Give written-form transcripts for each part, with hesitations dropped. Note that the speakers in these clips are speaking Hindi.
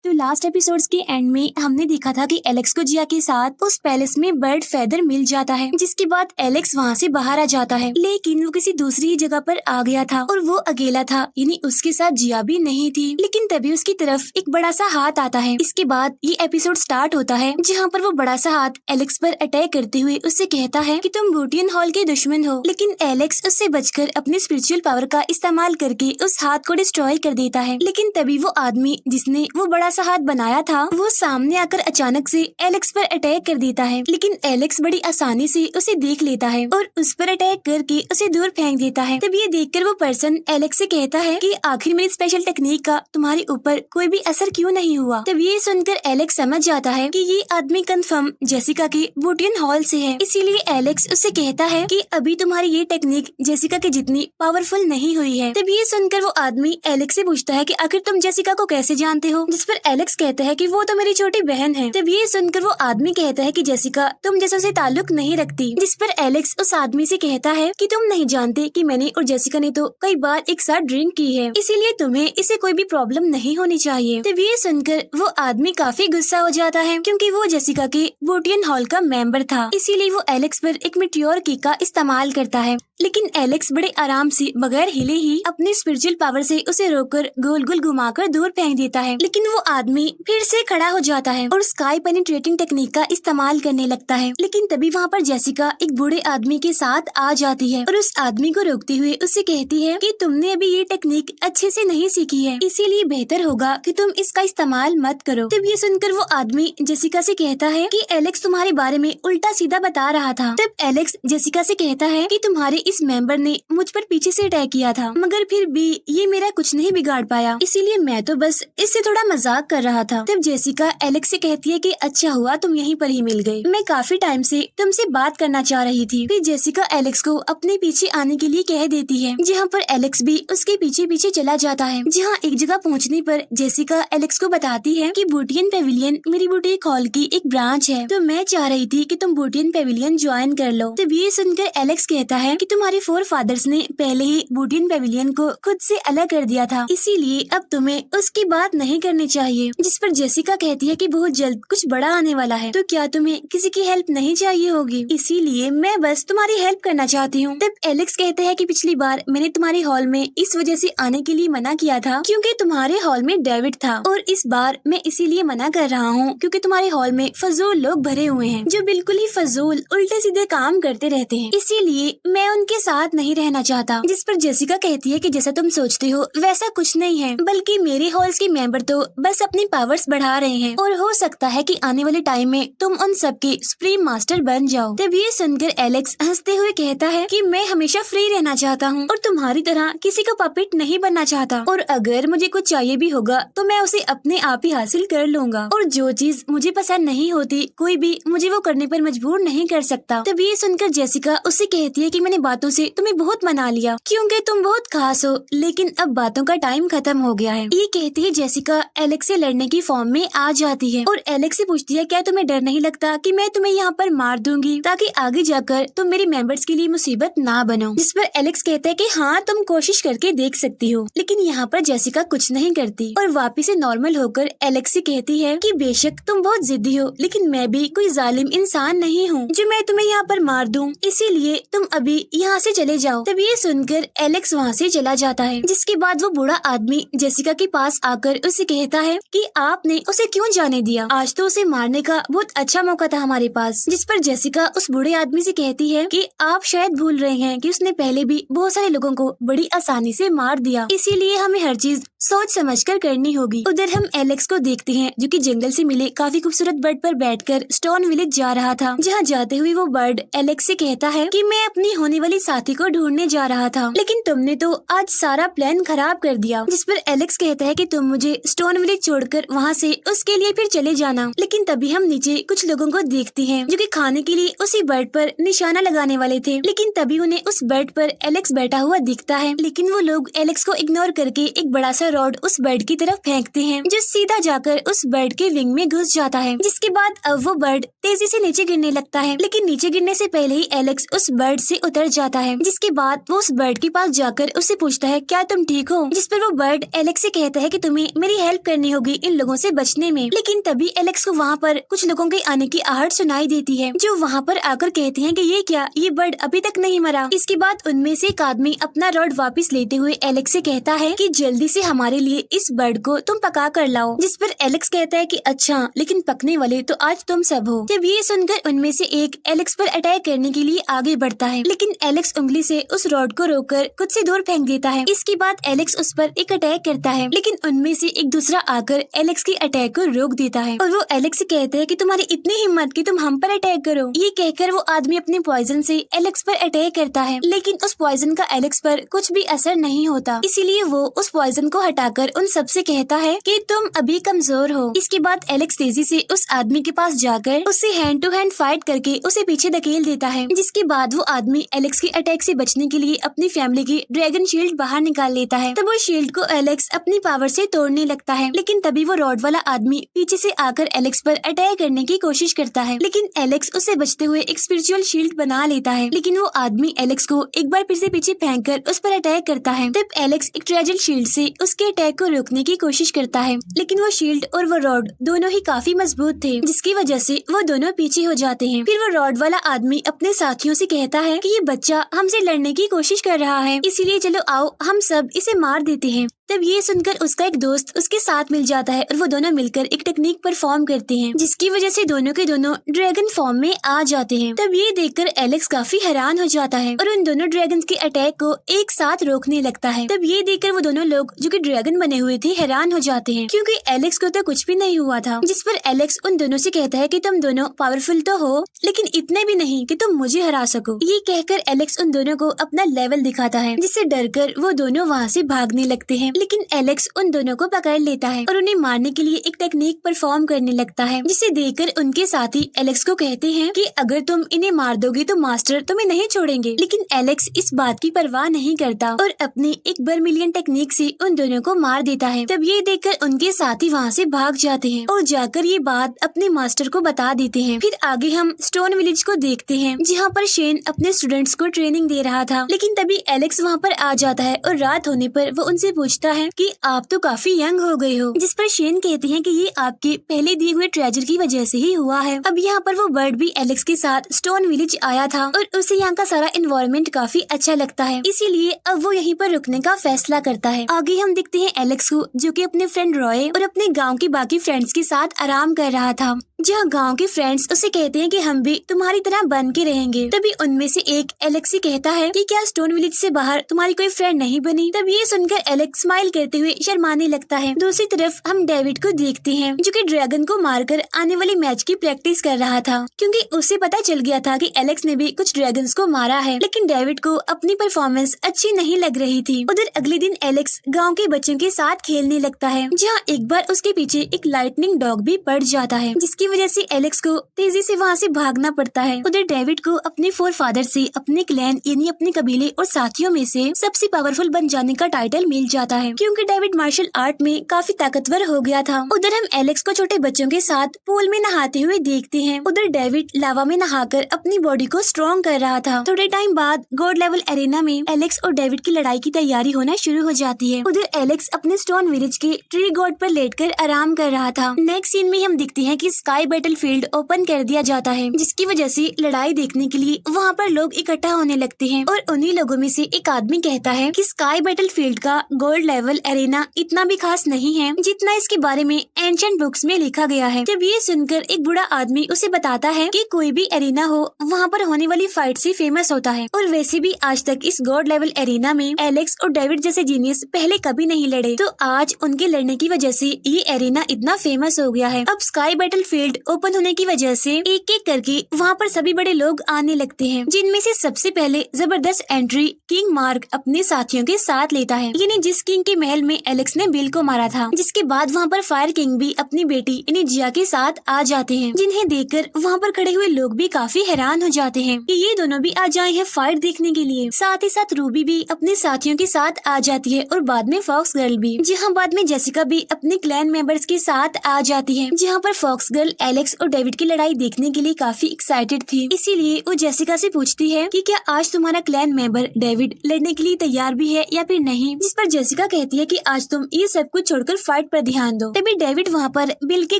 तो लास्ट एपिसोड्स के एंड में हमने देखा था कि एलेक्स को जिया के साथ उस पैलेस में बर्ड फेदर मिल जाता है, जिसके बाद एलेक्स वहाँ से बाहर आ जाता है, लेकिन वो किसी दूसरी ही जगह पर आ गया था और वो अकेला था, यानी उसके साथ जिया भी नहीं थी। लेकिन तभी उसकी तरफ एक बड़ा सा हाथ आता है। इसके बाद ये एपिसोड स्टार्ट होता है, जहाँ पर वो बड़ा सा हाथ एलेक्स पर अटैक करते हुए उससे कहता है कि तुम बूटियन हॉल के दुश्मन हो। लेकिन एलेक्स उससे बचकर अपनी स्पिरिचुअल पावर का इस्तेमाल करके उस हाथ को डिस्ट्रॉय कर देता है। लेकिन तभी वो आदमी जिसने वो बड़ा सा हाथ बनाया था वो सामने आकर अचानक से एलेक्स पर अटैक कर देता है। लेकिन एलेक्स बड़ी आसानी से उसे देख लेता है और उस पर अटैक करके उसे दूर फेंक देता है। तब ये देखकर वो पर्सन एलेक्स से कहता है कि आखिर मेरी स्पेशल टेक्निक का तुम्हारे ऊपर कोई भी असर क्यों नहीं हुआ। तब ये सुनकर एलेक्स समझ जाता है कि ये आदमी कंफर्म जेसिका के बूटियन हॉल से है। इसीलिए एलेक्स उससे कहता है कि अभी तुम्हारी ये टेक्निक जेसिका के जितनी पावरफुल नहीं हुई है। तब ये सुनकर वो आदमी एलेक्स से पूछता है कि आखिर तुम जेसिका को कैसे जानते हो, जिस पर एलेक्स कहता है कि वो तो मेरी छोटी बहन है। तब ये सुनकर वो आदमी कहता है कि जेसिका तुम जैसे से ताल्लुक नहीं रखती, जिस पर एलेक्स उस आदमी से कहता है कि तुम नहीं जानते कि मैंने और जेसिका ने तो कई बार एक साथ ड्रिंक की है, इसीलिए तुम्हें इससे कोई भी प्रॉब्लम नहीं होनी चाहिए। तब ये सुनकर वो आदमी काफी गुस्सा हो जाता है, क्योंकि वो जेसिका के बूटियन हॉल का मेंबर था, इसीलिए वो एलेक्स पर एक मिट्योर की का इस्तेमाल करता है। लेकिन एलेक्स बड़े आराम से बगैर हिले ही अपनी स्पिरिचुअल पावर से उसे रोककर गोल गोल घुमाकर दूर फेंक देता है। लेकिन वो आदमी फिर से खड़ा हो जाता है और स्काई पेनिट्रेटिंग टेक्निक का इस्तेमाल करने लगता है। लेकिन तभी वहाँ पर जेसिका एक बूढ़े आदमी के साथ आ जाती है और उस आदमी को रोकते हुए उससे कहती है कि तुमने अभी ये टेक्निक अच्छे से नहीं सीखी है, इसीलिए बेहतर होगा कि तुम इसका इस्तेमाल मत करो। तब ये सुनकर वो आदमी जेसिका से कहता है कि एलेक्स तुम्हारे बारे में उल्टा सीधा बता रहा था। तब एलेक्स जेसिका से कहता है कि तुम्हारे इस मेंबर ने मुझ पर पीछे से अटैक किया था, मगर फिर भी ये मेरा कुछ नहीं बिगाड़ पाया, इसीलिए मैं तो बस इससे थोड़ा मजाक कर रहा था। तब जेसिका एलेक्स से कहती है कि अच्छा हुआ तुम यहीं पर ही मिल गए, मैं काफी टाइम से तुमसे बात करना चाह रही थी। फिर जेसिका एलेक्स को अपने पीछे आने के लिए कह देती है, जहाँ पर एलेक्स भी उसके पीछे पीछे चला जाता है। जहाँ एक जगह पहुँचने पर जेसिका एलेक्स को बताती है कि बूटियन पेविलियन मेरी बुटीक हॉल की एक ब्रांच है, तो मैं चाह रही थी कि तुम बूटियन पेविलियन ज्वाइन कर लो। तब ये सुनकर एलेक्स कहता है कि तुम्हारे फोर फादर्स ने पहले ही बूटियन पेविलियन को खुद से अलग कर दिया था, इसीलिए अब तुम्हें उसकी बात नहीं करनी चाहिए। जिस पर जेसिका कहती है कि बहुत जल्द कुछ बड़ा आने वाला है, तो क्या तुम्हें किसी की हेल्प नहीं चाहिए होगी, इसीलिए मैं बस तुम्हारी हेल्प करना चाहती हूँ। तब एलेक्स कहते हैं कि पिछली बार मैंने तुम्हारे हॉल में इस वजह से आने के लिए मना किया था क्योंकि तुम्हारे हॉल में डेविड था, और इस बार मैं इसीलिए मना कर रहा हूँ क्योंकि तुम्हारे हॉल में फजूल लोग भरे हुए हैं जो बिल्कुल ही फजूल उल्टे सीधे काम करते रहते हैं, इसीलिए मैं उनके साथ नहीं रहना चाहता। जिस पर जेसिका कहती है कि जैसा तुम सोचते हो वैसा कुछ नहीं है, बल्कि मेरे हॉल्स के मेंबर तो बस अपनी पावर्स बढ़ा रहे हैं और हो सकता है कि आने वाले टाइम में तुम उन सबके सुप्रीम मास्टर बन जाओ। तब ये सुनकर एलेक्स हंसते हुए कहता है कि मैं हमेशा फ्री रहना चाहता हूँ और तुम्हारी तरह किसी का पपेट नहीं बनना चाहता, और अगर मुझे कुछ चाहिए भी होगा तो मैं उसे अपने आप ही हासिल कर लूंगा, और जो चीज मुझे पसंद नहीं होती कोई भी मुझे वो करने पर मजबूर नहीं कर सकता। तब ये सुनकर जेसिका उससे कहती है कि मैंने बातों से तुम्हें बहुत मना लिया क्योंकि तुम बहुत खास हो, लेकिन अब बातों का टाइम खत्म हो गया है। ये कहते ही जेसिका एलेक्स से लड़ने की फॉर्म में आ जाती है और एलेक्स से पूछती है क्या तुम्हें डर नहीं लगता कि मैं तुम्हें यहाँ पर मार दूंगी ताकि आगे जाकर तुम मेरे मेंबर्स के लिए मुसीबत ना बनो। जिस पर एलेक्स कहता है कि हाँ तुम कोशिश करके देख सकती हो, लेकिन यहाँ पर जेसिका कुछ नहीं करती और वापिस से नॉर्मल होकर एलेक्स से कहती है कि बेशक तुम बहुत जिद्दी हो, लेकिन मैं भी कोई जालिम इंसान नहीं हूँ जो मैं तुम्हें यहाँ पर मार दूँ, इसीलिए तुम अभी यहाँ से चले जाओ। तब ये सुनकर एलेक्स वहाँ से चला जाता है। जिसके बाद वो बूढ़ा आदमी जेसिका के पास आकर उससे कहता है कि आपने उसे क्यों जाने दिया, आज तो उसे मारने का बहुत अच्छा मौका था हमारे पास। जिस पर जेसिका उस बूढ़े आदमी से कहती है कि आप शायद भूल रहे हैं कि उसने पहले भी बहुत सारे लोगों को बड़ी आसानी से मार दिया, इसीलिए हमें हर चीज सोच समझकर करनी होगी। उधर हम एलेक्स को देखते हैं जो कि जंगल से मिले काफी खूबसूरत बर्ड पर बैठकर स्टोन विलेज जा रहा था। जहाँ जाते हुए वो बर्ड एलेक्स से कहता है कि मैं अपनी होने वाली साथी को ढूंढने जा रहा था, लेकिन तुमने तो आज सारा प्लान खराब कर दिया। जिस पर एलेक्स कहता है कि तुम मुझे स्टोन विलेज छोड़कर वहाँ से उसके लिए फिर चले जाना। लेकिन तभी हम नीचे कुछ लोगों को देखते हैं जो कि खाने के लिए उसी बर्ड पर निशाना लगाने वाले थे, लेकिन तभी उन्हें उस बर्ड पर एलेक्स बैठा हुआ दिखता है। लेकिन वो लोग एलेक्स को इग्नोर करके एक बड़ा सा रॉड उस बर्ड की तरफ फेंकते हैं जो सीधा जाकर उस बर्ड के विंग में घुस जाता है। जिसके बाद अब वो बर्ड तेजी से नीचे गिरने लगता है, लेकिन नीचे गिरने से पहले ही एलेक्स उस बर्ड से उतर जाता है। जिसके बाद वो उस बर्ड के पास जाकर उससे पूछता है क्या तुम ठीक हो। जिस पर वो बर्ड एलेक्स से कहता है कि तुम्हें मेरी हेल्प करनी होगी इन लोगों से बचने में। लेकिन तभी एलेक्स को वहाँ पर कुछ लोगों के आने की आहट सुनाई देती है, जो वहाँ पर आकर कहते हैं कि ये क्या, ये बर्ड अभी तक नहीं मरा। इसके बाद उनमें से एक आदमी अपना रॉड वापस लेते हुए एलेक्स से कहता है कि जल्दी से हमारे लिए इस बर्ड को तुम पका कर लाओ। जिस पर एलेक्स कहता है कि अच्छा, लेकिन पकने वाले तो आज तुम सब हो। जब ये सुनकर उनमें से एक एलेक्स पर अटैक करने के लिए आगे बढ़ता है, लेकिन एलेक्स उंगली से उस रॉड को रोककर खुद से दूर फेंक देता है। इसके बाद एलेक्स उस पर एक अटैक करता है, लेकिन उनमें से एक दूसरा आकर एलेक्स के अटैक को रोक देता है और वो एलेक्स से कहता है कि तुम्हारी इतनी हिम्मत कि तुम हम पर अटैक करो। ये कहकर वो आदमी अपने पॉइजन से एलेक्स पर अटैक करता है, लेकिन उस पॉइजन का एलेक्स पर कुछ भी असर नहीं होता। इसीलिए वो उस पॉइजन को हटाकर उन सबसे कहता है कि तुम अभी कमजोर हो। इसके बाद एलेक्स तेजी से उस आदमी के पास जाकर उससे हैंड टू हैंड फाइट करके उसे पीछे धकेल देता है। जिसके बाद वो आदमी एलेक्स के अटैक से बचने के लिए अपनी फैमिली की ड्रैगन शील्ड बाहर निकाल लेता है। तब वो शील्ड को एलेक्स अपनी पावर से तोड़ने लगता है, लेकिन तभी वो रॉड वाला आदमी पीछे से आकर एलेक्स पर अटैक करने की कोशिश करता है, लेकिन एलेक्स उससे बचते हुए एक स्पिरिचुअल शील्ड बना लेता है। लेकिन वो आदमी एलेक्स को एक बार फिर से पीछे फेंककर उस पर अटैक करता है। तब एलेक्स एक ट्रेजर शील्ड से उसके अटैक को रोकने की कोशिश करता है, लेकिन वो शील्ड और वो रॉड दोनों ही काफी मजबूत थे, जिसकी वजह से वो दोनों पीछे हो जाते हैं। फिर वो रॉड वाला आदमी अपने साथियों से कहता है कि ये बच्चा हमसे लड़ने की कोशिश कर रहा है, इसीलिए चलो आओ हम सब इसे मार देते हैं। तब ये सुनकर उसका एक दोस्त उसके साथ मिल जाता है और वो दोनों मिलकर एक टेक्निक परफॉर्म करते हैं, जिसकी वजह से दोनों के दोनों ड्रैगन फॉर्म में आ जाते हैं। तब ये देखकर एलेक्स काफी हैरान हो जाता है और उन दोनों ड्रैगन के अटैक को एक साथ रोकने लगता है। तब ये देखकर वो दोनों लोग जो कि ड्रैगन बने हुए थे हैरान हो जाते हैं, क्योंकि एलेक्स को तो कुछ भी नहीं हुआ था। जिस पर एलेक्स उन दोनों से कहता है कि तुम दोनों पावरफुल तो हो, लेकिन इतने भी नहीं कि तुम मुझे हरा सको। ये कहकर एलेक्स उन दोनों को अपना लेवल दिखाता है, जिससे डरकर वो दोनों वहाँ से भागने लगते हैं। लेकिन एलेक्स उन दोनों को पकड़ लेता है और उन्हें मारने के लिए एक टेक्निक परफॉर्म करने लगता है, जिसे देखकर उनके साथी एलेक्स को कहते हैं कि अगर तुम इन्हें मार दोगे तो मास्टर तुम्हें नहीं छोड़ेंगे। लेकिन एलेक्स इस बात की परवाह नहीं करता और अपनी एक बर्मिलियन टेक्निक से उन दोनों को मार देता है। तब ये देखकर उनके साथी वहाँ से भाग जाते हैं और जाकर ये बात अपने मास्टर को बता देते हैं। फिर आगे हम स्टोन विलेज को देखते हैं, जहाँ पर शेन अपने स्टूडेंट्स को ट्रेनिंग दे रहा था। लेकिन तभी एलेक्स वहाँ पर आ जाता है और रात होने पर वो उनसे पूछता है कि आप तो काफी यंग हो गए हो। जिस पर शेन कहते हैं कि ये आपके पहले दिए हुए ट्रेजर की वजह से ही हुआ है। अब यहाँ पर वो बर्ड भी एलेक्स के साथ स्टोन विलेज आया था और उसे यहाँ का सारा एनवायरनमेंट काफी अच्छा लगता है, इसीलिए अब वो यहीं पर रुकने का फैसला करता है। आगे हम देखते हैं एलेक्स को, जो कि अपने फ्रेंड रॉय और अपने गाँव के बाकी फ्रेंड्स के साथ आराम कर रहा था, जहाँ गांव के फ्रेंड्स उसे कहते हैं कि हम भी तुम्हारी तरह बन के रहेंगे। तभी उनमें से एक एलेक्स से कहता है कि क्या स्टोन विलेज से बाहर तुम्हारी कोई फ्रेंड नहीं बनी। तब ये सुनकर एलेक्स स्माइल करते हुए शर्माने लगता है। दूसरी तरफ हम डेविड को देखते हैं, जो कि ड्रैगन को मारकर आने वाले मैच की प्रैक्टिस कर रहा था, क्योंकि उसे पता चल गया था कि एलेक्स ने भी कुछ ड्रैगन्स को मारा है। लेकिन डेविड को अपनी परफॉर्मेंस अच्छी नहीं लग रही थी। उधर अगले दिन एलेक्स गाँव के बच्चों के साथ खेलने लगता है, जहाँ एक बार उसके पीछे एक लाइटनिंग डॉग भी पड़ जाता है, जिसकी वजह से एलेक्स को तेजी से वहाँ से भागना पड़ता है। उधर डेविड को अपने फोरफादर से अपने क्लैन यानी अपने कबीले और साथियों में से सबसे पावरफुल बन जाने का टाइटल मिल जाता है, क्योंकि डेविड मार्शल आर्ट में काफी ताकतवर हो गया था। उधर हम एलेक्स को छोटे बच्चों के साथ पूल में नहाते हुए देखते हैं। उधर डेविड लावा में नहाकर अपनी बॉडी को स्ट्रॉन्ग कर रहा था। थोड़े टाइम बाद गॉड लेवल एरेना में एलेक्स और डेविड की लड़ाई की तैयारी होना शुरू हो जाती है। उधर एलेक्स अपने स्टोन विलेज के ट्री गॉड पर लेटकर आराम कर रहा था। नेक्स्ट सीन में हम देखते हैं कि स्काई बैटल फील्ड ओपन कर दिया जाता है, जिसकी वजह से लड़ाई देखने के लिए वहाँ पर लोग इकट्ठा होने लगते हैं। और उन्हीं लोगों में से एक आदमी कहता है कि स्काई बैटल फील्ड का गोल्ड लेवल एरेना इतना भी खास नहीं है जितना इसके बारे में एंशिएंट बुक्स में लिखा गया है। जब ये सुनकर एक बूढ़ा आदमी उसे बताता है कि कोई भी एरेना हो वहाँ पर होने वाली फाइट से फेमस होता है, और वैसे भी आज तक इस गॉड लेवल एरेना में एलेक्स और डेविड जैसे जीनियस पहले कभी नहीं लड़े, तो आज उनके लड़ने की वजह से ये एरेना इतना फेमस हो गया है। अब स्काई बैटल फील्ड ओपन होने की वजह से एक एक करके वहाँ पर सभी बड़े लोग आने लगते हैं, जिनमें से सबसे पहले जबरदस्त एंट्री किंग मार्क अपने साथियों के साथ लेता है, यानी जिस किंग के महल में एलेक्स ने बिल को मारा था। जिसके बाद वहाँ पर फायर किंग भी अपनी बेटी यानी जिया के साथ आ जाते हैं, जिन्हें देखकर वहाँ पर खड़े हुए लोग भी काफी हैरान हो जाते हैं कि ये दोनों भी आ जाए हैं फाइट देखने के लिए। साथ ही साथ रूबी भी अपने साथियों के साथ आ जाती है और बाद में फॉक्स गर्ल भी, जहाँ बाद में जेसिका भी अपने क्लैन मेंबर्स के साथ आ जाती है, जहाँ पर फॉक्स गर्ल एलेक्स और डेविड की लड़ाई देखने के लिए काफी एक्साइटेड थी, इसीलिए वो जेसिका से पूछती है कि क्या आज तुम्हारा क्लैन मेंबर डेविड लड़ने के लिए तैयार भी है या फिर नहीं, जिस पर जेसिका कहती है कि आज तुम ये सब कुछ छोड़कर फाइट पर ध्यान दो। तभी डेविड वहाँ पर बिल के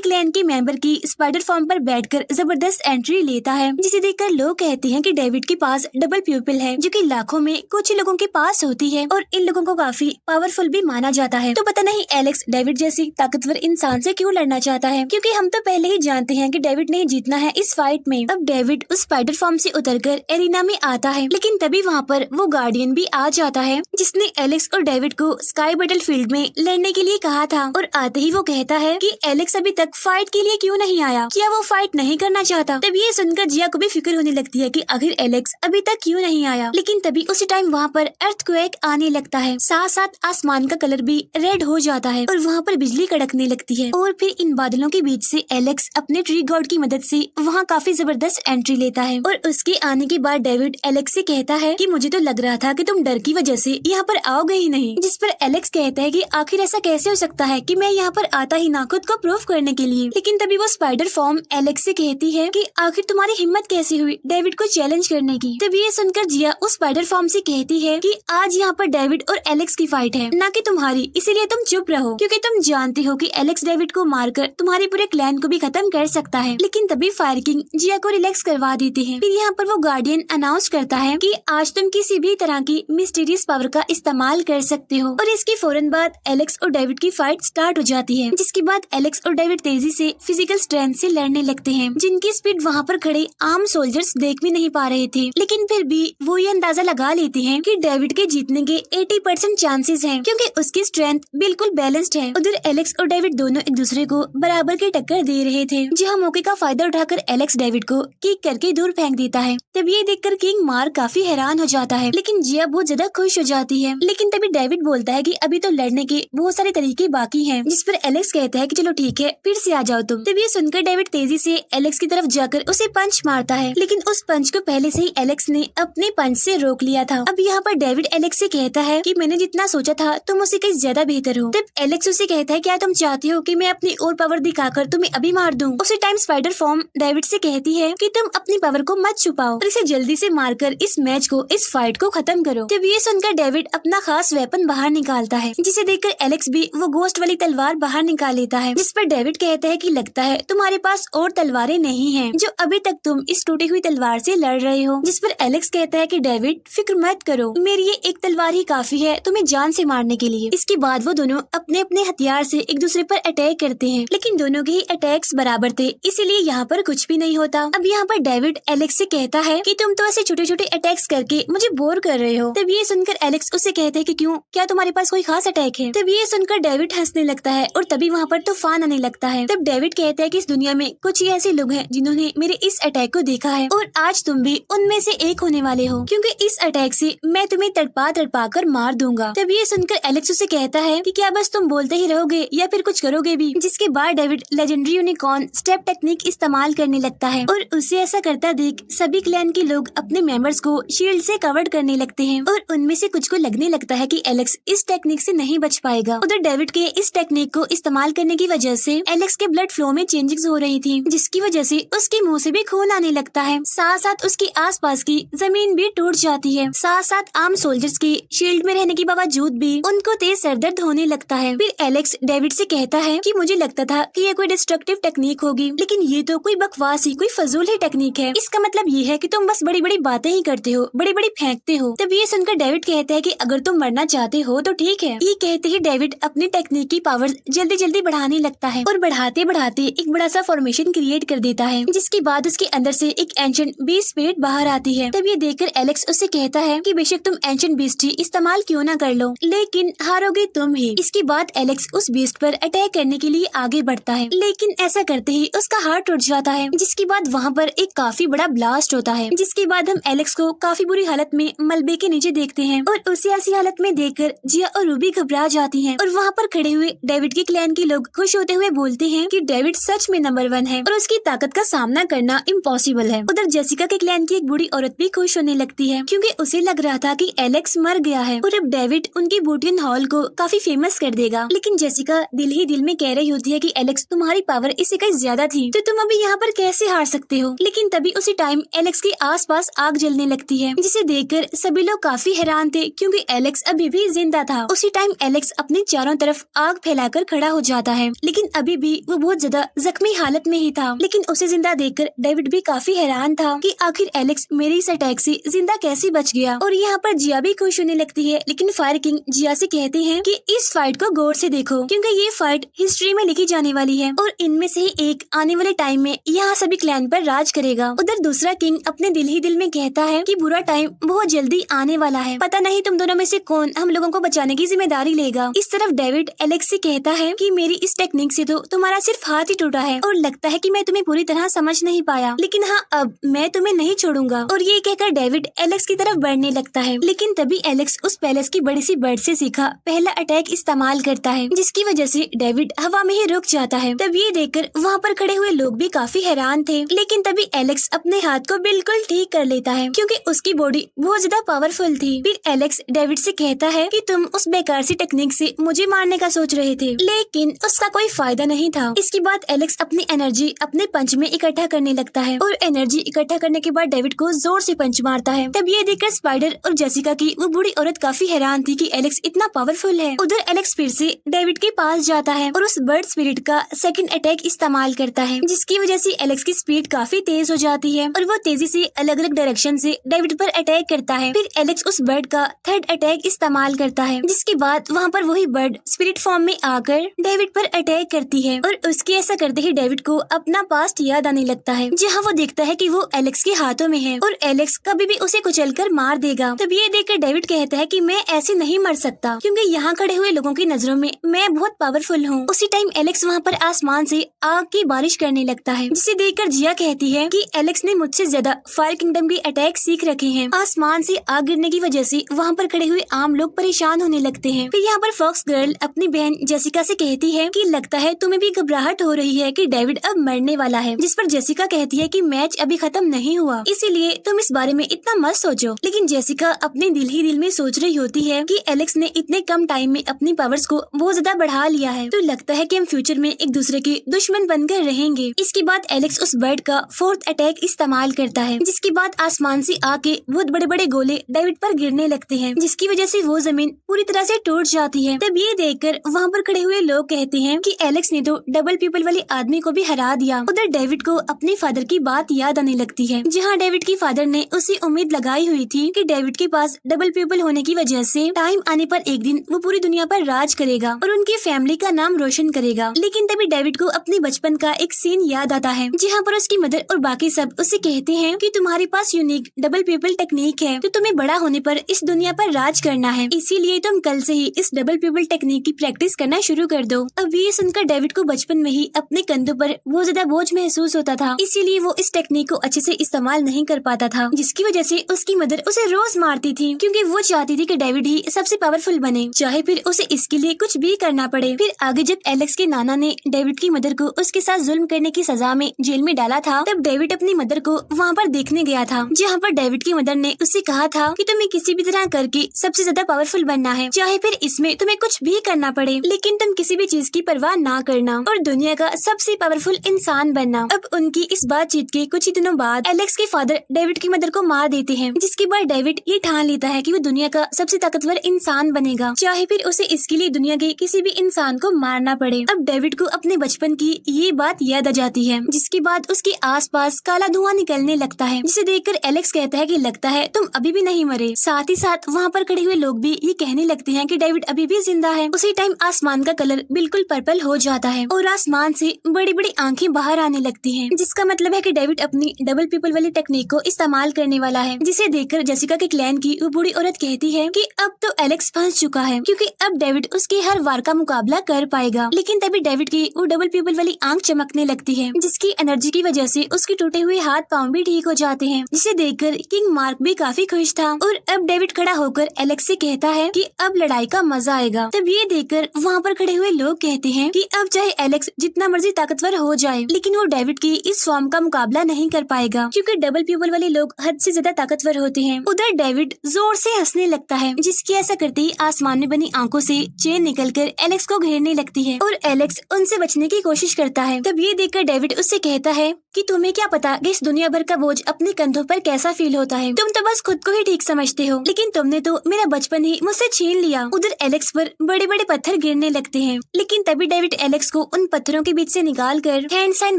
क्लैन के मेंबर की स्पाइडर फॉर्म पर बैठकर जबरदस्त एंट्री लेता है, जिसे देखकर लोग कहते हैं कि डेविड के पास डबल प्यूपिल है, जो कि लाखों में कुछ लोगों के पास होती है और इन लोगों को काफी पावरफुल भी माना जाता है। तो पता नहीं एलेक्स डेविड जैसी ताकतवर इंसान से क्यों लड़ना चाहता है, क्योंकि हम तो पहले ही जानते हैं कि डेविड ने जीतना है इस फाइट में। अब डेविड उस स्पाइडर फॉर्म से उतरकर एरिना में आता है, लेकिन तभी वहाँ पर वो गार्डियन भी आ जाता है, जिसने एलेक्स और डेविड को स्काई बैटल फील्ड में लड़ने के लिए कहा था। और आते ही वो कहता है कि एलेक्स अभी तक फाइट के लिए क्यों नहीं आया, क्या वो फाइट नहीं करना चाहता। तब ये सुनकर जिया को भी फिक्र होने लगती है कि आखिर एलेक्स अभी तक क्यों नहीं आया। लेकिन तभी उसी टाइम वहाँ पर अर्थक्वेक आने लगता है, साथ साथ आसमान का कलर भी रेड हो जाता है और वहाँ पर बिजली कड़कने लगती है। और फिर इन बादलों के बीच से एलेक्स अपने ट्री गॉड की मदद से वहाँ काफी जबरदस्त एंट्री लेता है। और उसके आने के बाद डेविड एलेक्स से कहता है कि मुझे तो लग रहा था कि तुम डर की वजह से यहाँ पर आओगे ही नहीं, जिस पर एलेक्स कहता है कि आखिर ऐसा कैसे हो सकता है कि मैं यहाँ पर आता ही ना खुद को प्रूव करने के लिए। लेकिन तभी वो स्पाइडर फॉर्म एलेक्स से कहती है कि आखिर तुम्हारी हिम्मत कैसे हुई डेविड को चैलेंज करने की। तभी ये सुनकर जिया उस स्पाइडर फॉर्म से कहती है कि आज यहाँ पर डेविड और एलेक्स की फाइट है, ना कि तुम्हारी, इसीलिए तुम चुप रहो, क्योंकि तुम जानते हो कि एलेक्स डेविड को मारकर तुम्हारे पूरे क्लैन को भी खत्म कर सकता है। लेकिन तभी फायर किंग जिया को रिलैक्स करवा देते हैं। फिर यहाँ पर वो गार्डियन अनाउंस करता है कि आज तुम किसी भी तरह की मिस्टीरियस पावर का इस्तेमाल कर सकते हो। और इसके फौरन बाद एलेक्स और डेविड की फाइट स्टार्ट हो जाती है, जिसके बाद एलेक्स और डेविड तेजी से फिजिकल स्ट्रेंथ से लड़ने लगते हैं, जिनकी स्पीड वहाँ पर खड़े आम सोल्जर्स देख भी नहीं पा रहे थे। लेकिन फिर भी वो ये अंदाजा लगा लेते हैं कि डेविड के जीतने के 80% चांसेस हैं, क्योंकि उसकी स्ट्रेंथ बिल्कुल बैलेंस्ड है। उधर एलेक्स और डेविड दोनों एक दूसरे को बराबर की टक्कर दे रहे थे, जहाँ मौके का फायदा उठाकर एलेक्स डेविड को किक करके दूर फेंक देता है। तब ये देखकर किंग मार्क काफी हैरान हो जाता है, लेकिन जिया बहुत ज्यादा खुश हो जाती है। लेकिन तभी डेविड बोलता है कि अभी तो लड़ने के बहुत सारे तरीके बाकी हैं, जिस पर एलेक्स कहता है कि चलो ठीक है, फिर से आ जाओ तुम। तब ये सुनकर डेविड तेजी से एलेक्स की तरफ जाकर उसे पंच मारता है, लेकिन उस पंच को पहले से ही एलेक्स ने अपने पंच से रोक लिया था। अब यहाँ पर डेविड एलेक्स से कहता है कि मैंने जितना सोचा था तुम उससे कहीं ज्यादा बेहतर हो। तब एलेक्स उसे कहता है क्या तुम चाहती हो कि मैं अपनी और पावर दिखाकर तुम्हें अभी मार दूं। उसी टाइम स्पाइडर फॉर्म डेविड से कहती है कि तुम अपनी पावर को मत छुपाओ और इसे जल्दी से मारकर इस मैच को, इस फाइट को खत्म करो। तब ये सुनकर डेविड अपना खास वेपन बाहर निकालता है, जिसे देखकर एलेक्स भी वो गोस्ट वाली तलवार बाहर निकाल लेता है, जिस पर डेविड कहता है कि लगता है तुम्हारे पास और तलवारें नहीं हैं, जो अभी तक तुम इस टूटी हुई तलवार से लड़ रहे हो। जिस पर एलेक्स कहता है कि डेविड फिक्र मत करो, मेरी ये एक तलवार ही काफी है तुम्हें जान से मारने के लिए। इसके बाद वो दोनों अपने अपने हथियार से एक दूसरे पर अटैक करते हैं, लेकिन दोनों के ही अटैक्स बराबर थे, इसीलिए यहाँ पर कुछ भी नहीं होता। अब यहाँ पर डेविड एलेक्स से कहता है कि तुम तो ऐसे छोटे छोटे अटैक्स करके मुझे बोर कर रहे हो। तब ये सुनकर एलेक्स उससे कहते हैं कि क्यों, क्या तुम्हारे पास कोई खास अटैक है। तब ये सुनकर डेविड हंसने लगता है और तभी वहाँ पर तूफान आने लगता है। तब डेविड कहता है कि इस दुनिया में कुछ ही ऐसे लोग हैं जिन्होंने मेरे इस अटैक को देखा है और आज तुम भी उनमें से एक होने वाले हो, क्योंकि इस अटैक से मैं तुम्हें तड़पा तड़पा कर मार दूंगा। तब ये सुनकर एलेक्स उसे कहता है कि क्या बस तुम बोलते ही रहोगे या फिर कुछ करोगे भी। जिसके बाद David legendary unicorn step technique इस्तेमाल करने लगता है और उसे ऐसा करता देख सभी क्लैन के लोग अपने मेंबर्स को शील्ड से कवर्ड करने लगते हैं और उनमें से कुछ को लगने लगता है कि एलेक्स इस टेक्निक से नहीं बच पाएगा। उधर डेविड के इस टेक्निक को इस्तेमाल करने की वजह से एलेक्स के ब्लड फ्लो में चेंजेस हो रही थी, जिसकी वजह से उसके मुंह से भी खून आने लगता है। साथ साथ उसकी आसपास की जमीन भी टूट जाती है। साथ साथ आम सोल्जर्स के शील्ड में रहने के बावजूद भी उनको तेज सरदर्द होने लगता है। फिर एलेक्स डेविड से कहता है कि मुझे लगता था कि ये कोई डिस्ट्रक्टिव टेक्निक होगी, लेकिन ये तो कोई बकवास ही, कोई फजूल ही टेक्निक है। इसका मतलब ये है कि तुम बस बड़ी बड़ी बातें ही करते हो, बड़ी बड़ी फेंकते हो। तब ये सुनकर डेविड कहता है कि अगर तुम मरना चाहते हो तो ठीक है। ये कहते ही डेविड अपनी टेक्निक की पावर जल्दी जल्दी बढ़ाने लगता है और बढ़ाते बढ़ाते एक बड़ा सा फॉर्मेशन क्रिएट कर देता है, जिसके बाद उसके अंदर से एक एंशिएंट बीस्ट स्पिरिट बाहर आती है। तब ये देखकर एलेक्स उससे कहता है कि बेशक तुम एंशिएंट बीस्ट ही इस्तेमाल क्यों ना कर लो, लेकिन हारोगे तुम ही। इसके बाद एलेक्स उस बीस्ट पर अटैक करने के लिए आगे बढ़ता है, लेकिन ऐसा करते ही उसका हार्ट टूट जाता है। जिसके बाद वहाँ पर एक काफी बड़ा ब्लास्ट होता है, जिसके बाद हम एलेक्स को काफी बुरी हालत में मलबे के नीचे देखते हैं और उसे ऐसी हालत में देखकर जिया और रूबी घबरा जाती हैं और वहाँ पर खड़े हुए डेविड के क्लैन के लोग खुश होते हुए बोलते हैं कि डेविड सच में नंबर 1 है और उसकी ताकत का सामना करना इम्पॉसिबल है। उधर जेसिका के क्लैन की एक बूढ़ी औरत भी खुश होने लगती है, क्योंकि उसे लग रहा था कि एलेक्स मर गया है और अब डेविड उनकी बूटियन हॉल को काफी फेमस कर देगा। लेकिन जेसिका दिल ही दिल में कह रही होती है कि एलेक्स तुम्हारी पावर इससे ताकत ज्यादा थी, तो तुम अभी यहाँ पर कैसे हार सकते हो। लेकिन तभी उसी टाइम एलेक्स के आसपास आग जलने लगती है, जिसे देखकर सभी लोग काफी हैरान थे क्योंकि एलेक्स अभी भी जिंदा था। उसी टाइम एलेक्स अपने चारों तरफ आग फैलाकर खड़ा हो जाता है, लेकिन अभी भी वो बहुत ज्यादा जख्मी हालत में ही था। लेकिन उसे जिंदा देखकर डेविड भी काफी हैरान था कि आखिर एलेक्स मेरे इस अटैक से जिंदा कैसे बच गया। और यहाँ पर जिया भी खुश होने लगती है, लेकिन फायर किंग जिया से कहते हैं कि इस फाइट को गौर से देखो क्योंकि ये फाइट हिस्ट्री में लिखी जाने वाली है और इनमें से ही एक आने वाले टाइम में यहाँ सभी क्लैन पर राज करेगा। उधर दूसरा किंग अपने दिल ही दिल में कहता है कि बुरा टाइम बहुत जल्दी आने वाला है, पता नहीं तुम दोनों में से कौन हम लोगों को बचाने की जिम्मेदारी लेगा। इस तरफ डेविड एलेक्स से कहता है कि मेरी इस टेक्निक से तो तुम्हारा सिर्फ हाथ ही टूटा है और लगता है कि मैं तुम्हें पूरी तरह समझ नहीं पाया, लेकिन हाँ अब मैं तुम्हें नहीं छोड़ूंगा। और ये कहकर डेविड एलेक्स की तरफ बढ़ने लगता है, लेकिन तभी एलेक्स उस पैलेस की बड़ी सी बर्ड से सीखा पहला अटैक इस्तेमाल करता है, जिसकी वजह से डेविड हवा में ही रुक जाता है। तब ये देखकर वहाँ पर खड़े हुए लोग भी काफी हैरान थे, लेकिन तभी एलेक्स अपने हाथ को बिल्कुल ठीक कर लेता है क्योंकि उसकी बॉडी बहुत ज्यादा पावरफुल थी। फिर एलेक्स डेविड से कहता है कि तुम उस बेकार सी टेक्निक से मुझे मारने का सोच रहे थे, लेकिन उसका कोई फायदा नहीं था। इसके बाद एलेक्स अपनी एनर्जी अपने पंच में इकट्ठा करने लगता है और एनर्जी इकट्ठा करने के बाद डेविड को जोर से पंच मारता है। तब ये देखकर स्पाइडर और जेसिका की वो बूढ़ी औरत काफी हैरान थी कि एलेक्स इतना पावरफुल है। उधर एलेक्स फिर से डेविड के पास जाता है और उस बर्ड स्पिरिट का सेकंड अटैक इस्तेमाल करता है, जिसकी वजह से एलेक्स की स्पीड काफी तेज हो जाती है और वो तेजी से अलग अलग डायरेक्शन से डेविड पर अटैक करता है। फिर एलेक्स उस बर्ड का थर्ड अटैक इस्तेमाल करता है, जिसके बाद वहाँ पर वही बर्ड स्पिरिट फॉर्म में आकर डेविड पर अटैक करती है और उसके ऐसा करते ही डेविड को अपना पास्ट याद आने लगता है, जहाँ वो देखता है कि वो एलेक्स के हाथों में है और एलेक्स कभी भी उसे कुचलकर मार देगा। तब ये देखकर डेविड कहता है कि मैं ऐसे नहीं मर सकता क्योंकि यहाँ खड़े हुए लोगों की नजरों में मैं बहुत पावरफुल हूँ। उसी टाइम एलेक्स वहाँ पर आसमान से आग की बारिश करने लगता है, जिसे देखकर जिया कहती है कि एलेक्स ने मुझसे ज्यादा फायर किंगडम के अटैक सीख रखे हैं। आसमान से आग गिरने की वजह से वहाँ पर खड़े हुए आम लोग परेशान होने लगते हैं। फिर यहाँ पर फॉक्स गर्ल अपनी बहन जेसिका से कहती है कि लगता है तुम्हें भी घबराहट हो रही है कि डेविड अब मरने वाला है, जिस पर जेसिका कहती है कि मैच अभी खत्म नहीं हुआ, इसीलिए तुम इस बारे में इतना मत सोचो। लेकिन जेसिका अपने दिल ही दिल में सोच रही होती है कि एलेक्स ने इतने कम टाइम में अपनी पावर्स को बहुत ज्यादा बढ़ा लिया है, तो लगता है कि हम फ्यूचर में एक दूसरे के दुश्मन बनकर रहेंगे। इसके बाद एलेक्स उस बर्ड का फोर्थ अटैक इस्तेमाल करता है, जिसके बाद आसमान से आके बहुत बड़े बड़े गोले डेविड पर गिरने लगते हैं, जिसकी वजह से वो जमीन पूरी तरह से टूट जाती है। तब ये देखकर वहाँ पर खड़े हुए लोग कहते हैं कि एलेक्स ने तो डबल पीपल वाले आदमी को भी हरा दिया। उधर डेविड को अपने फादर की बात याद आने लगती है, जहाँ डेविड की फादर ने उसे उम्मीद लगाई हुई थी कि डेविड के पास डबल पीपल होने की वजह से टाइम आने पर एक दिन वो पूरी दुनिया पर राज करेगा और उनकी फैमिली का नाम रोशन करेगा। लेकिन तभी डेविड को अपने बचपन का एक सीन याद आता है, जहाँ पर उसकी मदर और बाकी सब उससे कहते हैं कि तुम्हारे पास यूनिक डबल पीपल टेक्निक है, तो तुम्हें बड़ा होने पर इस दुनिया पर राज करना है, इसीलिए तुम कल से ही इस डबल पीपल टेक्निक की प्रैक्टिस करना शुरू कर दो। अब ये सुनकर डेविड को बचपन में ही अपने कंधों पर बहुत ज्यादा बोझ महसूस होता था, इसीलिए वो इस टेक्निक को अच्छे से इस्तेमाल नहीं कर पाता था, जिसकी वजह से उसकी मदर उसे रोज मारती थी क्योंकि वो चाहती थी कि डेविड ही सबसे पावरफुल बने, चाहे फिर उसे इसके लिए कुछ भी करना पड़े। फिर आगे जब एलेक्स के नाना ने डेविड की मदर को उसके साथ जुल्म करने की सजा में जेल में डाला था, तब डेविड अपनी मदर को वहाँ पर देखने गया था, जहाँ पर डेविड की मदर ने उससे कहा था कि तुम्हें किसी भी तरह करके सबसे ज्यादा पावरफुल बनना है, चाहे फिर इसमें तुम्हें कुछ भी करना पड़े, लेकिन तुम किसी भी चीज की परवाह ना करना और दुनिया का सबसे पावरफुल इंसान बनना। अब उनकी इस बातचीत के कुछ ही दिनों बाद एलेक्स के फादर डेविड की मदर को मार देते हैं, जिसके बाद डेविड ये ठान लेता है कि वो दुनिया का सबसे ताकतवर इंसान बनेगा, चाहे फिर उसे इसके लिए दुनिया के किसी भी इंसान को मारना पड़े। अब डेविड को अपने बचपन की ये बात याद आ जाती है, जिसके बाद उसके आसपास काला धुआं निकलने लगता है, जिसे देखकर एलेक्स कहता है कि लगता है तुम अभी भी नहीं मरे। साथ ही साथ वहाँ पर खड़े हुए लोग भी ये कहने लगते हैं कि डेविड अभी भी जिंदा है। उसी टाइम आसमान का कलर बिल्कुल पर्पल हो जाता है और आसमान से बड़ी बड़ी आंखें बाहर आने लगती हैं, जिसका मतलब है कि डेविड अपनी डबल पीपल वाली टेक्निक को इस्तेमाल करने वाला है, जिसे देखकर जेसिका के क्लैन की वो बूढ़ी औरत कहती है कि अब तो एलेक्स फंस चुका है क्योंकि अब डेविड उसके हर वार का मुकाबला कर पाएगा। लेकिन तभी डेविड की वो डबल पीपल वाली आंख चमकने लगती है, जिसकी एनर्जी की वजह से उसके टूटे हुए हाथ पांव भी ठीक हो जाते हैं, जिसे देखकर किंग मार्क भी काफी खुश था और अब डेविड खड़ा होकर एलेक्स से कहता है कि अब लड़ाई का मजा आएगा। तब ये देखकर वहाँ पर खड़े हुए लोग कहते हैं कि अब चाहे एलेक्स जितना मर्जी ताकतवर हो जाए, लेकिन वो डेविड की इस फॉर्म का मुकाबला नहीं कर पाएगा क्योंकि डबल पीपल वाले लोग हद से ज्यादा ताकतवर होते हैं। उधर डेविड जोर से हंसने लगता है, जिसकी ऐसा करते ही आसमान में बनी आंखों से चेन निकलकर एलेक्स को घेरने लगती है और एलेक्स उनसे बचने की कोशिश करता करता है। तब ये देखकर डेविड उससे कहता है कि तुम्हें क्या पता कि इस दुनिया भर का बोझ अपने कंधों पर कैसा फील होता है। तुम तो बस खुद को ही ठीक समझते हो, लेकिन तुमने तो मेरा बचपन ही मुझसे छीन लिया। उधर एलेक्स पर बड़े बड़े पत्थर गिरने लगते हैं, लेकिन तभी डेविड एलेक्स को उन पत्थरों के बीच से निकाल कर हैंड साइन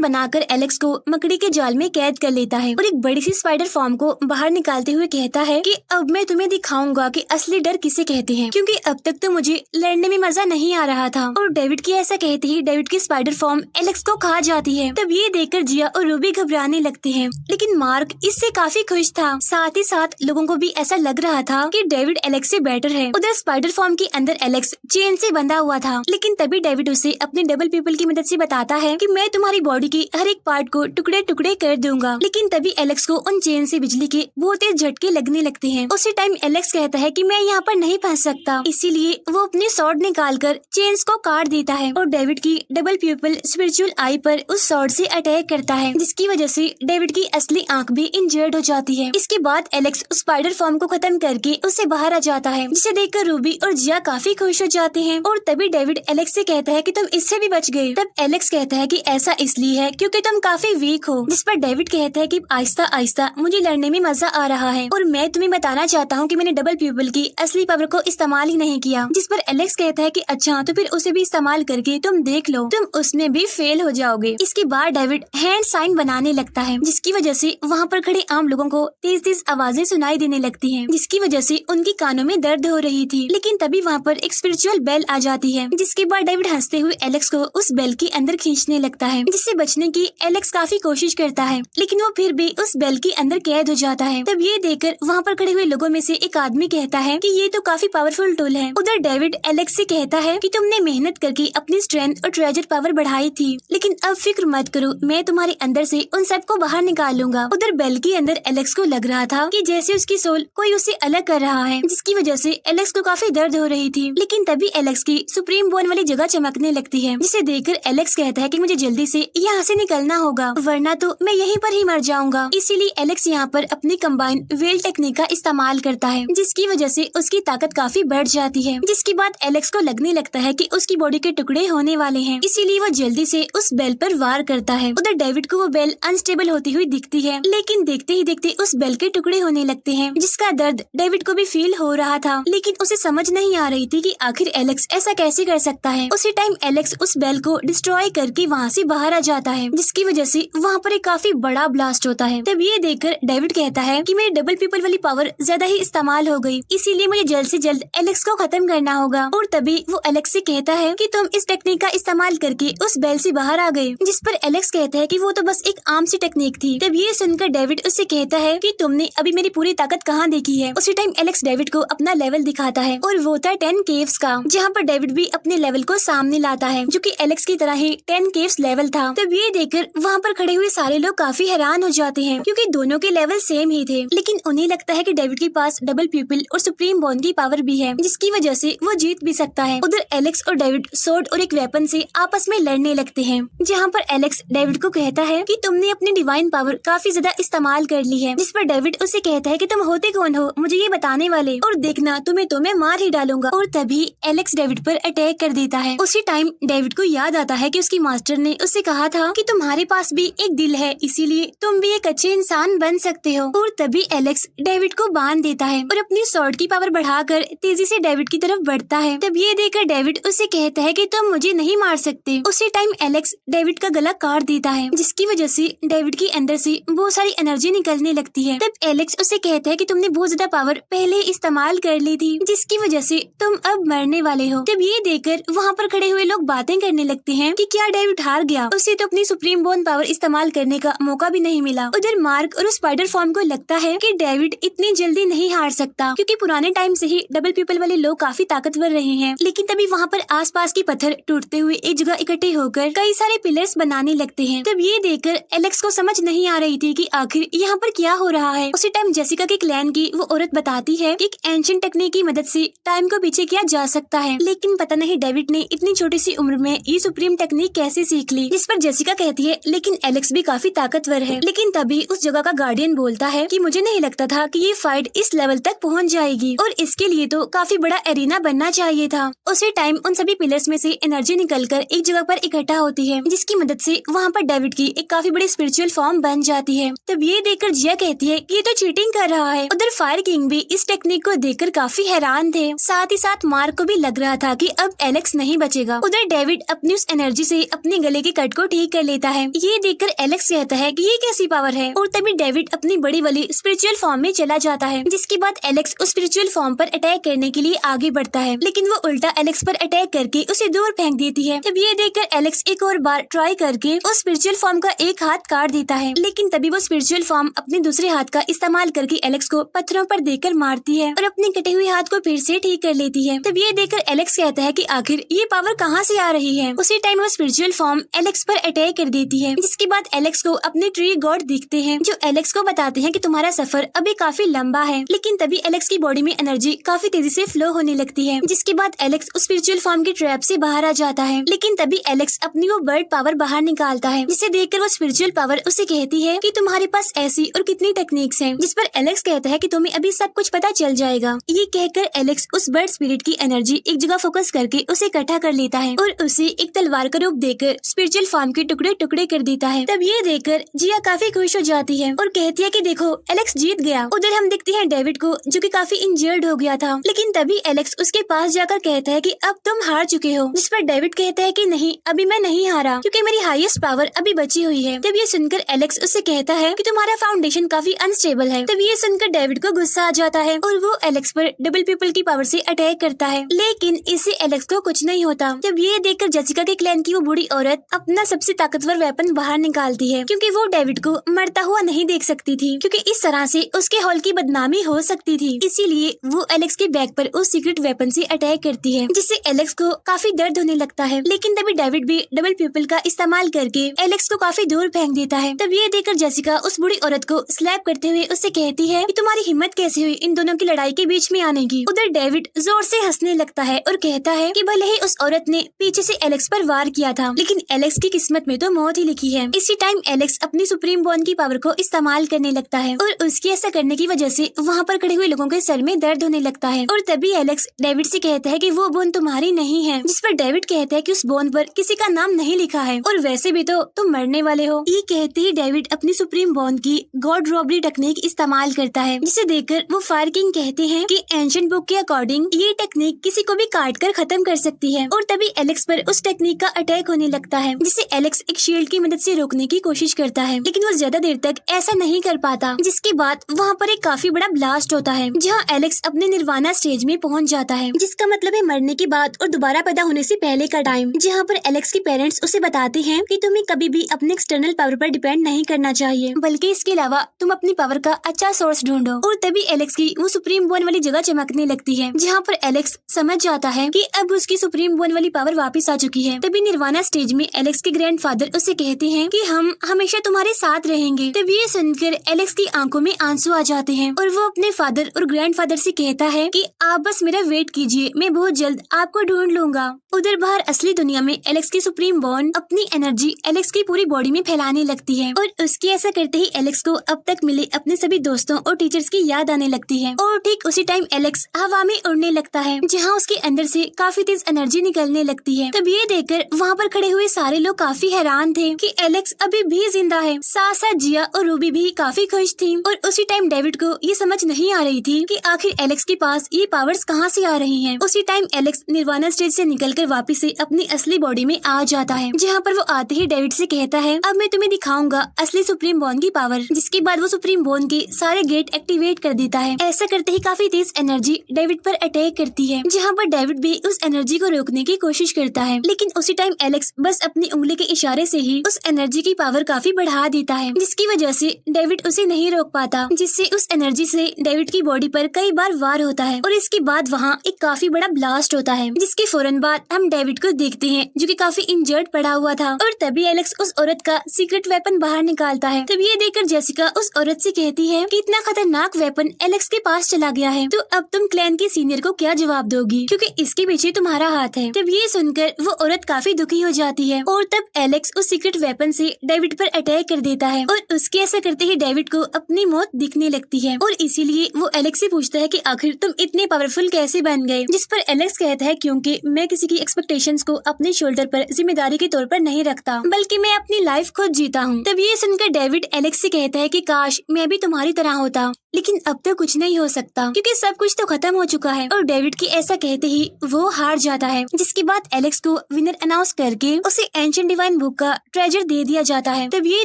बनाकर एलेक्स को मकड़ी के जाल में कैद कर लेता है और एक बड़ी सी स्पाइडर फॉर्म को बाहर निकालते हुए कहता है कि अब मैं तुम्हें दिखाऊंगा कि असली डर किसे कहते हैं, क्योंकि अब तक तो मुझे लड़ने में मजा नहीं आ रहा था। और डेविड की ऐसा कहते ही डेविड की स्पाइडर फॉर्म एलेक्स को खा जाती है। तब ये देखकर जिया और रूबी घबराने लगते हैं, लेकिन मार्क इससे काफी खुश था। साथ ही साथ लोगों को भी ऐसा लग रहा था कि डेविड एलेक्स से बेटर है। उधर स्पाइडर फॉर्म के अंदर एलेक्स चेन से बंधा हुआ था, लेकिन तभी डेविड उसे अपने डबल पीपल की मदद से बताता है कि मैं तुम्हारी बॉडी की हर एक पार्ट को टुकड़े टुकड़े कर दूंगा। लेकिन तभी एलेक्स को उन चेन से बिजली के बहुत तेज झटके लगने लगते हैं। उसी टाइम एलेक्स कहता है कि मैं यहाँ पर नहीं फंस सकता, इसीलिए वो अपनी स्वॉर्ड निकालकर चेन्स को काट देता है और डेविड की डबल प्यूपल स्पिरिचुअल आई पर उस स्वॉर्ड से अटैक करता है, जिसकी वजह से डेविड की असली आंख भी इंजर्ड हो जाती है। इसके बाद एलेक्स उस स्पाइडर फॉर्म को खत्म करके उससे बाहर आ जाता है, जिसे देखकर रूबी और जिया काफी खुश हो जाते हैं। और तभी डेविड एलेक्स से कहता है कि तुम इससे भी बच गए। तब एलेक्स कहता है कि ऐसा इसलिए है क्योंकि तुम काफी वीक हो, जिस पर डेविड कहता है कि आहिस्ता आहिस्ता मुझे लड़ने में मजा आ रहा है और मैं तुम्हें बताना चाहता हूँ कि मैंने डबल प्यूपल की असली पावर को इस्तेमाल ही नहीं किया। जिस पर एलेक्स कहता है कि अच्छा, तो फिर उसे भी इस्तेमाल करके तुम देख लो, तुम उसमें भी फेल हो जाओगे। इसके बाद डेविड हैंड साइन बनाने लगता है, जिसकी वजह से वहाँ पर खड़े आम लोगों को तेज तेज आवाजें सुनाई देने लगती हैं, जिसकी वजह से उनकी कानों में दर्द हो रही थी। लेकिन तभी वहाँ पर एक स्पिरिचुअल बेल आ जाती है, जिसके बाद डेविड हंसते हुए एलेक्स को उस बेल के अंदर खींचने लगता है, जिससे बचने की एलेक्स काफी कोशिश करता है, लेकिन वो फिर भी उस बेल के अंदर कैद हो जाता है। तब ये देखकर वहाँ पर खड़े हुए लोगों में से एक आदमी कहता है कि ये तो काफी पावरफुल टूल है। उधर डेविड एलेक्स से कहता है कि तुमने मेहनत करके अपनी स्ट्रेंथ और ट्रेजर पावर बढ़ाई थी, लेकिन अब फिक्र मत करो, मैं तुम्हारे अंदर से उन सब को बाहर निकाल लूंगा। उधर बेल के अंदर एलेक्स को लग रहा था कि जैसे उसकी सोल कोई उसे अलग कर रहा है, जिसकी वजह से एलेक्स को काफी दर्द हो रही थी। लेकिन तभी एलेक्स की सुप्रीम बोन वाली जगह चमकने लगती है, जिसे देखकर एलेक्स कहता है कि मुझे जल्दी से यहाँ से निकलना होगा, वरना तो मैं यहीं पर ही मर जाऊंगा। इसीलिए एलेक्स यहाँ पर अपनी कंबाइन वेल टेक्निक का इस्तेमाल करता है, जिसकी वजह से उसकी ताकत काफी बढ़ जाती है। जिसके बाद एलेक्स को लगने लगता है कि उसकी बॉडी के टुकड़े होने वाले हैं, इसीलिए वो जल्दी से उस बेल पर वार करता है। उधर डेविड को वो बेल अनस्टेबल होती हुई दिखती है, लेकिन देखते ही देखते उस बेल के टुकड़े होने लगते हैं, जिसका दर्द डेविड को भी फील हो रहा था, लेकिन उसे समझ नहीं आ रही थी कि आखिर एलेक्स ऐसा कैसे कर सकता है। उसी टाइम एलेक्स उस बेल को डिस्ट्रॉय करके वहाँ से बाहर आ जाता है, जिसकी वजह से वहाँ पर एक काफी बड़ा ब्लास्ट होता है। तब ये देखकर डेविड कहता है कि मेरी डबल पीपल वाली पावर ज्यादा ही इस्तेमाल हो गई, इसीलिए मुझे जल्द से जल्द एलेक्स को खत्म करना होगा। और तभी वो एलेक्स से कहता है कि तुम इस टेक्निक का इस्तेमाल करके उस बेल से बाहर आ गए, जिस पर एलेक्स कहता है कि वो तो बस एक आम सी टेक्निक थी। तब ये सुनकर डेविड उससे कहता है कि तुमने अभी मेरी पूरी ताकत कहाँ देखी है। उसी टाइम एलेक्स डेविड को अपना लेवल दिखाता है, और वो था 10 केव्स का, जहाँ पर डेविड भी अपने लेवल को सामने लाता है, जो कि एलेक्स की तरह ही 10 केव्स लेवल था। तब ये देखकर वहाँ पर खड़े हुए सारे लोग काफी हैरान हो जाते हैं, क्योंकि दोनों के लेवल सेम ही थे, लेकिन उन्हें लगता है कि डेविड के पास डबल प्यूपिल और सुप्रीम बॉन्ड की पावर भी है, जिसकी वजह से वो जीत भी सकता है। उधर एलेक्स और डेविड सोर्ड और एक वेपन से आपस में लड़ने लगते हैं, जहाँ पर एलेक्स डेविड को कहता है कि तुमने अपनी डिवाइन पावर काफी ज्यादा इस्तेमाल कर ली है, जिस पर डेविड उसे कहता है कि तुम होते कौन हो मुझे ये बताने वाले, और देखना तुम्हें तो मैं मार ही डालूंगा। और तभी एलेक्स डेविड पर अटैक कर देता है। उसी टाइम डेविड को याद आता है कि उसकी मास्टर ने उससे कहा था कि तुम्हारे पास भी एक दिल है, इसीलिए तुम भी एक अच्छे इंसान बन सकते हो। और तभी एलेक्स डेविड को बांध देता है और अपनी स्वॉर्ड की पावर बढ़ाकर तेजी से डेविड की तरफ बढ़ता है। तब ये देखकर डेविड उससे कहता है कि तुम मुझे नहीं मार सकते। उसी टाइम एलेक्स डेविड का गला काट देता है, जिसकी वजह से डेविड के अंदर से बहुत सारी एनर्जी निकलने लगती है। तब एलेक्स उसे कहता है कि तुमने बहुत ज्यादा पावर पहले इस्तेमाल कर ली थी, जिसकी वजह से तुम अब मरने वाले हो। तब ये देखकर वहाँ पर खड़े हुए लोग बातें करने लगते हैं कि क्या डेविड हार गया, उसे तो अपनी सुप्रीम बोन पावर इस्तेमाल करने का मौका भी नहीं मिला। उधर मार्क और स्पाइडर फॉर्म को लगता है कि डेविड इतनी जल्दी नहीं हार सकता, क्योंकि पुराने टाइम से ही डबल पीपल वाले लोग काफी ताकतवर रहे हैं। लेकिन तभी वहाँ पर आसपास की पत्थर टूटते हुए एक जगह इकट्ठे होकर कई सारे पिलर्स बनाने लगते हैं। तब ये देखकर एलेक्स को समझ नहीं आ रही थी कि आखिर यहाँ पर क्या हो रहा है। उसी टाइम जेसिका के क्लैन की वो औरत बताती है कि एक एंशिएंट टेक्निक की मदद से टाइम को पीछे किया जा सकता है, लेकिन पता नहीं डेविड ने इतनी छोटी सी उम्र में ये सुप्रीम टेक्निक कैसे सीख ली। जिस पर जेसिका कहती है लेकिन एलेक्स भी काफी ताकतवर है। लेकिन तभी उस जगह का गार्डियन बोलता है कि मुझे नहीं लगता था कि ये फाइट इस लेवल तक पहुंच जाएगी, और इसके लिए तो काफी बड़ा एरिना बनना चाहिए था। उसी टाइम उन सभी पिलर्स में से एनर्जी निकलकर एक जगह पर इकट्ठा हो होती है, जिसकी मदद से वहाँ पर डेविड की एक काफी बड़ी स्पिरिचुअल फॉर्म बन जाती है। तब ये देखकर जिया कहती है कि ये तो चीटिंग कर रहा है। उधर फायर किंग भी इस टेक्निक को देखकर काफी हैरान थे। साथ ही साथ मार्क को भी लग रहा था कि अब एलेक्स नहीं बचेगा। उधर डेविड अपनी उस एनर्जी से अपने गले के कट को ठीक कर लेता है। ये देखकर एलेक्स कहता है कि ये कैसी पावर है, और तभी डेविड अपनी बड़ी वाली स्पिरिचुअल फॉर्म में चला जाता है। जिसके बाद एलेक्स उस स्पिरिचुअल फॉर्म पर अटैक करने के लिए आगे बढ़ता है, लेकिन वो उल्टा एलेक्स पर अटैक करके उसे दूर फेंक देती है। तब ये देखकर एलेक्स एक और बार ट्राई करके उस स्पिरिचुअल फॉर्म का एक हाथ काट देता है, लेकिन तभी वो स्पिरिचुअल फॉर्म अपने दूसरे हाथ का इस्तेमाल करके एलेक्स को पत्थरों पर देकर मारती है और अपने कटे हुए हाथ को फिर से ठीक कर लेती है। तब ये देखकर एलेक्स कहता है कि आखिर ये पावर कहाँ से आ रही है। उसी टाइम वो स्पिरिचुअल फॉर्म एलेक्स पर अटैक कर देती है, जिसके बाद एलेक्स को अपने ट्री गॉड दिखते हैं, जो एलेक्स को बताते हैं कि तुम्हारा सफर अभी काफी लंबा है। लेकिन तभी एलेक्स की बॉडी में एनर्जी काफी तेजी से फ्लो होने लगती है, जिसके बाद एलेक्स उस स्पिरिचुअल फॉर्म की ट्रैप से बाहर आ जाता है। लेकिन तभी एलेक्स अपनी वो बर्ड पावर बाहर निकालता है, जिसे देखकर वो स्पिरिचुअल पावर उसे कहती है कि तुम्हारे पास ऐसी और कितनी टेक्निक्स हैं। जिस पर एलेक्स कहता है कि तुम्हें अभी सब कुछ पता चल जाएगा। ये कहकर एलेक्स उस बर्ड स्पिरिट की एनर्जी एक जगह फोकस करके उसे इकट्ठा कर लेता है और उसे एक तलवार का रूप देकर स्पिरिचुअल फॉर्म के टुकड़े टुकड़े कर देता है। तब ये देखकर जिया काफी खुश हो जाती है और कहती है कि देखो एलेक्स जीत गया। उधर हम देखते हैं डेविड को, जो कि काफी इंजर्ड हो गया था, लेकिन तभी एलेक्स उसके पास जाकर कहता है कि अब तुम हार चुके हो। जिस पर डेविड कहता है कि नहीं, अभी मैं नहीं हारा, क्योंकि मेरी हाईएस्ट पावर अभी बची हुई है। तब ये सुनकर एलेक्स उससे कहता है कि तुम्हारा फाउंडेशन काफी अनस्टेबल है। तब ये सुनकर डेविड को गुस्सा आ जाता है और वो एलेक्स पर डबल पीपल की पावर से अटैक करता है, लेकिन इससे एलेक्स को कुछ नहीं होता। जब ये देखकर जेसिका के क्लैन की वो बूढ़ी औरत अपना सबसे ताकतवर वेपन बाहर निकालती है, क्योंकि वो डेविड को मरता हुआ नहीं देख सकती थी, क्योंकि इस तरह से उसके हॉल की बदनामी हो सकती थी। इसीलिए वो एलेक्स के बैक पर उस सीक्रेट वेपन से अटैक करती है, जिससे एलेक्स को काफी दर्द होने लगता है। लेकिन तभी डेविड भी डबल पीपल का इस्तेमाल करके एलेक्स को काफी दूर फेंक देता है। तब ये देखकर जेसिका उस बूढ़ी औरत को स्लैप करते हुए उससे कहती है कि तुम्हारी हिम्मत कैसे हुई इन दोनों की लड़ाई के बीच में आने की। उधर डेविड जोर से हंसने लगता है और कहता है कि भले ही उस औरत ने पीछे से एलेक्स पर वार किया था, लेकिन एलेक्स की किस्मत में तो मौत ही लिखी है। इसी टाइम एलेक्स अपनी सुप्रीम बॉन की पावर को इस्तेमाल करने लगता है और उसकी ऐसा करने की वजह से वहाँ पर खड़े हुए लोगों के सर में दर्द होने लगता है। और तभी एलेक्स डेविड से कहता है कि वो बोन तुम्हारी नहीं है। जिस पर डेविड कहता है कि उस बोन पर किसी का नाम नहीं लिखा है और वैसे भी तो तुम मरने वाले हो। ये कहते ही डेविड अपनी सुप्रीम बॉन की गॉड रॉबरी टेक्निक इस्तेमाल करता है, जिसे देखकर वो फायर किंग कहते हैं कि एंशिएंट बुक के अकॉर्डिंग ये टेक्निक किसी को भी काट कर खत्म कर सकती है। और तभी एलेक्स पर उस टेक्निक का अटैक होने लगता है, जिसे एलेक्स एक शील्ड की मदद से रोकने की कोशिश करता है, लेकिन वो ज्यादा देर तक ऐसा नहीं कर पाता। जिसके बाद वहाँ पर एक काफी बड़ा ब्लास्ट होता है, जहाँ एलेक्स अपने निर्वाणा स्टेज में पहुँच जाता है, जिसका मतलब है मरने के बाद और दोबारा पैदा होने से पहले का टाइम। जहाँ पर एलेक्स के पेरेंट्स उसे बताते हैं कि तुम्हें कभी भी अपने एक्सटर्नल पावर पर डिपेंड नहीं करना चाहिए, बल्कि इसके अलावा तुम अपनी पावर का अच्छा सोर्स ढूंढो। और तभी एलेक्स की वो सुप्रीम बोन वाली जगह चमकने लगती है, जहाँ पर एलेक्स समझ जाता है कि अब उसकी सुप्रीम बोन वाली पावर वापस आ चुकी है। तभी निर्वाणा स्टेज में एलेक्स के ग्रैंडफादर उसे कहते हैं कि हम हमेशा तुम्हारे साथ रहेंगे। तभी ये सुनकर एलेक्स की आंखों में आंसू आ जाते हैं और वो अपने फादर और ग्रैंडफादर से कहता है कि आप बस मेरा वेट कीजिए, मैं बहुत जल्द आपको ढूंढ लूंगा। उधर बाहर असली दुनिया में एलेक्स की सुप्रीम बॉन अपनी एनर्जी एलेक्स की पूरी बॉडी में फैलाने लगती है और उसकी ऐसा करते ही एलेक्स को अब तक मिले अपने सभी दोस्तों और टीचर्स की याद आने लगती है। और ठीक उसी टाइम एलेक्स हवा में उड़ने लगता है, जहाँ उसके अंदर से काफी तेज एनर्जी निकलने लगती है। तब ये देखकर वहाँ पर खड़े हुए सारे लोग काफी हैरान थे कि एलेक्स अभी भी जिंदा है। साथ साथ जिया और रूबी भी काफी खुश थी। और उसी टाइम डेविड को ये समझ नहीं आ रही थी कि आखिर एलेक्स के पास ये पावर्स कहाँ से आ रही हैं। उसी टाइम एलेक्स निर्वाणा स्टेज से निकलकर वापस से अपनी असली बॉडी में आ जाता है, जहाँ पर वो आते ही डेविड से कहता है अब मैं तुम्हें दिखाऊंगा असली सुप्रीम बॉन की पावर। जिसके बाद वो सुप्रीम बॉन के सारे गेट एक्टिवेट कर देता है। ऐसा करते ही काफी तेज एनर्जी डेविड पर अटैक करती है, जहाँ पर डेविड भी उस एनर्जी को रोकने की कोशिश करता है, लेकिन उसी टाइम एलेक्स बस अपनी उंगली के इशारे से ही उस एनर्जी की पावर काफी बढ़ा देता है, जिसकी वजह से डेविड उसे नहीं रोक पाता, जिससे उस एनर्जी से डेविड की बॉडी पर कई बार वार होता है। और इसके बाद वहाँ एक काफी बड़ा ब्लास्ट होता है, जिसके फौरन बाद हम डेविड को देखते हैं जो कि काफी इंजर्ड पड़ा हुआ था। और तभी एलेक्स उस औरत का सीक्रेट वेपन बाहर निकालता है। तब ये देखकर जेसिका उस औरत से कहती है कि इतना खतरनाक वेपन एलेक्स के पास चला गया है, तो अब तुम क्लैन के सीनियर को क्या जवाब दोगी, क्योंकि इसके पीछे तुम्हारा हाथ है। तब ये सुनकर वो औरत काफी दुखी हो जाती है और तब एलेक्स उस सीक्रेट वेपन से डेविड पर अटैक कर देता है और उसके ऐसा करते ही डेविड को अपनी मौत दिखने लगती है। और इसीलिए वो एलेक्स से पूछता है कि आखिर तुम इतने पावरफुल कैसे बन गए। जिस पर एलेक्स कहता है क्योंकि मैं किसी की एक्सपेक्टेशंस को अपने शोल्डर पर जिम्मेदारी के तौर पर नहीं रखता, बल्कि मैं अपनी लाइफ खुद जीता हूँ। तब ये सुनकर डेविड एलेक्स से कहता है कि काश मैं भी तुम्हारी तरह होता, लेकिन अब तो कुछ नहीं हो सकता क्योंकि सब कुछ तो खत्म हो चुका है। और डेविड के ऐसा कहते ही वो हार जाता है, जिसके बाद एलेक्स को विनर अनाउंस करके उसे एंशिएंट डिवाइन बुक का ट्रेजर दे दिया जाता है। तब ये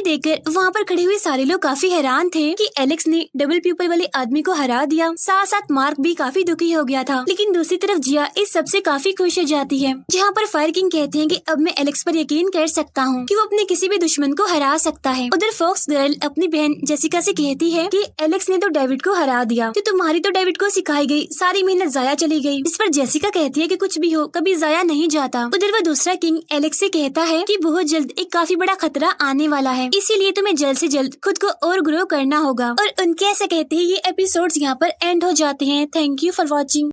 देखकर वहाँ पर खड़े हुए सारे लोग काफी हैरान थे कि एलेक्स ने डबल प्यूपल वाले आदमी को हरा दिया। साथ साथ मार्क भी काफी दुखी हो गया था, लेकिन दूसरी तरफ जिया इस सबसे काफी खुश हो जाती है। जहाँ पर फायर किंग कहते हैं कि अब मैं एलेक्स पर यकीन कर सकता हूँ कि वो अपने किसी भी दुश्मन को हरा सकता है। उधर फॉक्स गर्ल अपनी बहन जेसिका से कहती है कि एलेक्स ने तो डेविड को हरा दिया, तो तुम्हारी तो डेविड को सिखाई गई सारी मेहनत जाया चली गई। इस पर जेसिका कहती है कि कुछ भी हो कभी जाया नहीं जाता। उधर वह दूसरा किंग एलेक्स से कहता है कि बहुत जल्द एक काफी बड़ा खतरा आने वाला है, इसीलिए तुम्हें जल्द से जल्द खुद को और ग्रो करना होगा। और उनके ऐसा कहते ही ये एपिसोड्स यहाँ पर एंड हो जाते हैं। Thank you for watching.